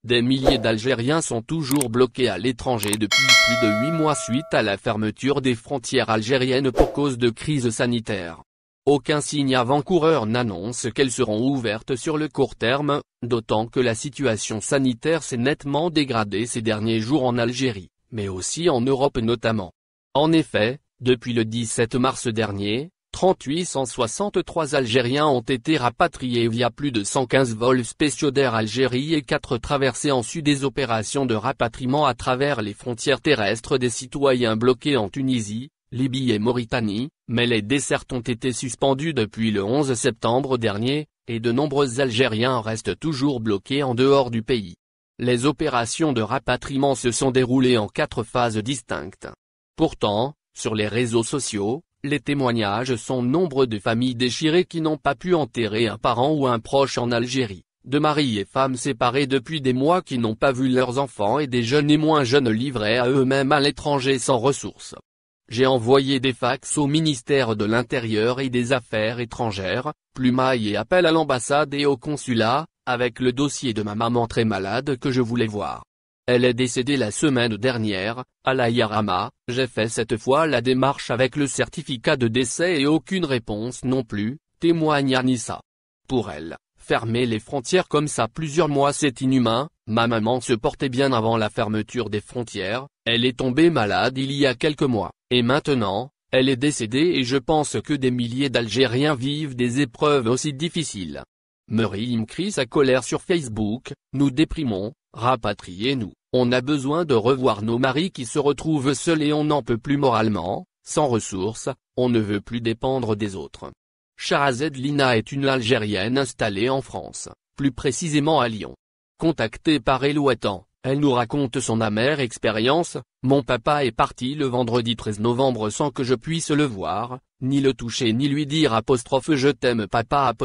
Des milliers d'Algériens sont toujours bloqués à l'étranger depuis plus de 8 mois suite à la fermeture des frontières algériennes pour cause de crise sanitaire. Aucun signe avant-coureur n'annonce qu'elles seront ouvertes sur le court terme, d'autant que la situation sanitaire s'est nettement dégradée ces derniers jours en Algérie, mais aussi en Europe notamment. En effet, depuis le 17 mars dernier, 3863 Algériens ont été rapatriés via plus de 115 vols spéciaux d'Air Algérie et 4 traversées en sus des opérations de rapatriement à travers les frontières terrestres des citoyens bloqués en Tunisie, Libye et Mauritanie, mais les dessertes ont été suspendues depuis le 11 septembre dernier, et de nombreux Algériens restent toujours bloqués en dehors du pays. Les opérations de rapatriement se sont déroulées en 4 phases distinctes. Pourtant, sur les réseaux sociaux, les témoignages sont nombreux de familles déchirées qui n'ont pas pu enterrer un parent ou un proche en Algérie, de maris et femmes séparés depuis des mois qui n'ont pas vu leurs enfants et des jeunes et moins jeunes livrés à eux-mêmes à l'étranger sans ressources. J'ai envoyé des fax au ministère de l'Intérieur et des Affaires étrangères, plumaille et appel à l'ambassade et au consulat, avec le dossier de ma maman très malade que je voulais voir. Elle est décédée la semaine dernière, à la Yarama. J'ai fait cette fois la démarche avec le certificat de décès et aucune réponse non plus, témoigne Anissa. Pour elle, fermer les frontières comme ça plusieurs mois c'est inhumain. Ma maman se portait bien avant la fermeture des frontières, elle est tombée malade il y a quelques mois, et maintenant, elle est décédée et je pense que des milliers d'Algériens vivent des épreuves aussi difficiles. Merim crie sa colère sur Facebook, nous déprimons, rapatriez-nous. On a besoin de revoir nos maris qui se retrouvent seuls et on n'en peut plus moralement, sans ressources, on ne veut plus dépendre des autres. Shahrazed Lina est une Algérienne installée en France, plus précisément à Lyon. Contactée par Elouatan, elle nous raconte son amère expérience. Mon papa est parti le vendredi 13 novembre sans que je puisse le voir, ni le toucher ni lui dire je t'aime papa .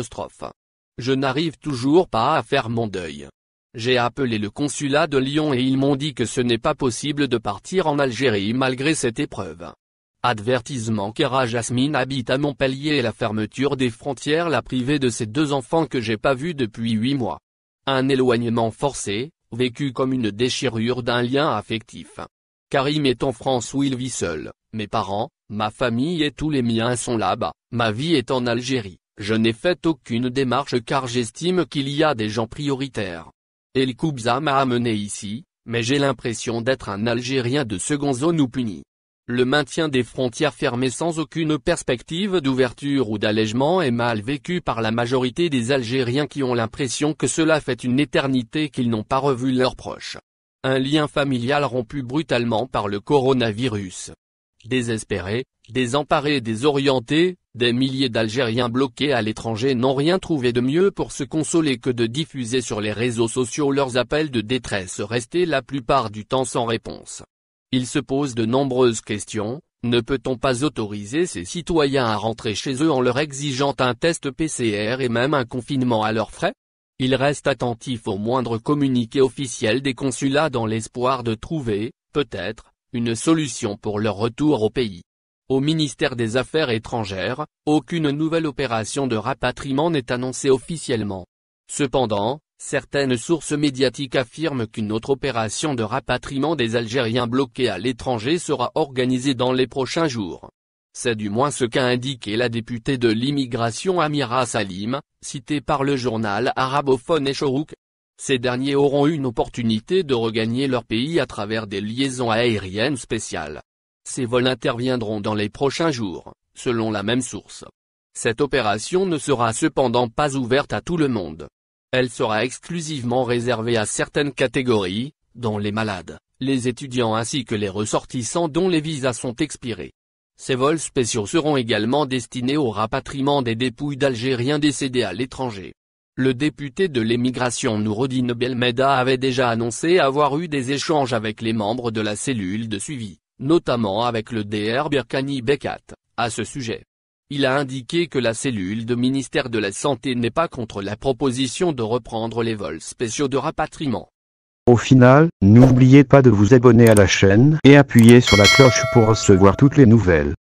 Je n'arrive toujours pas à faire mon deuil. J'ai appelé le consulat de Lyon et ils m'ont dit que ce n'est pas possible de partir en Algérie malgré cette épreuve. Advertisement Kera Jasmine habite à Montpellier et la fermeture des frontières l'a privée de ses 2 enfants que j'ai pas vus depuis 8 mois. Un éloignement forcé, vécu comme une déchirure d'un lien affectif. Karim est en France où il vit seul, mes parents, ma famille et tous les miens sont là-bas, ma vie est en Algérie, je n'ai fait aucune démarche car j'estime qu'il y a des gens prioritaires. El Koubza m'a amené ici, mais j'ai l'impression d'être un Algérien de seconde zone ou puni. Le maintien des frontières fermées sans aucune perspective d'ouverture ou d'allègement est mal vécu par la majorité des Algériens qui ont l'impression que cela fait une éternité qu'ils n'ont pas revu leurs proches. Un lien familial rompu brutalement par le coronavirus. Désespérés, désemparés et désorientés, des milliers d'Algériens bloqués à l'étranger n'ont rien trouvé de mieux pour se consoler que de diffuser sur les réseaux sociaux leurs appels de détresse restés la plupart du temps sans réponse. Ils se posent de nombreuses questions. Ne peut-on pas autoriser ces citoyens à rentrer chez eux en leur exigeant un test PCR et même un confinement à leurs frais? Ils restent attentifs aux moindres communiqués officiels des consulats dans l'espoir de trouver, peut-être, une solution pour leur retour au pays. Au ministère des Affaires étrangères, aucune nouvelle opération de rapatriement n'est annoncée officiellement. Cependant, certaines sources médiatiques affirment qu'une autre opération de rapatriement des Algériens bloqués à l'étranger sera organisée dans les prochains jours. C'est du moins ce qu'a indiqué la députée de l'immigration Amira Salim, citée par le journal arabophone Eshorouk. Ces derniers auront une opportunité de regagner leur pays à travers des liaisons aériennes spéciales. Ces vols interviendront dans les prochains jours, selon la même source. Cette opération ne sera cependant pas ouverte à tout le monde. Elle sera exclusivement réservée à certaines catégories, dont les malades, les étudiants ainsi que les ressortissants dont les visas sont expirés. Ces vols spéciaux seront également destinés au rapatriement des dépouilles d'Algériens décédés à l'étranger. Le député de l'émigration Noureddine Belmeda avait déjà annoncé avoir eu des échanges avec les membres de la cellule de suivi, notamment avec le Dr Birkani Bekat, à ce sujet. Il a indiqué que la cellule de ministère de la Santé n'est pas contre la proposition de reprendre les vols spéciaux de rapatriement. Au final, n'oubliez pas de vous abonner à la chaîne et appuyer sur la cloche pour recevoir toutes les nouvelles.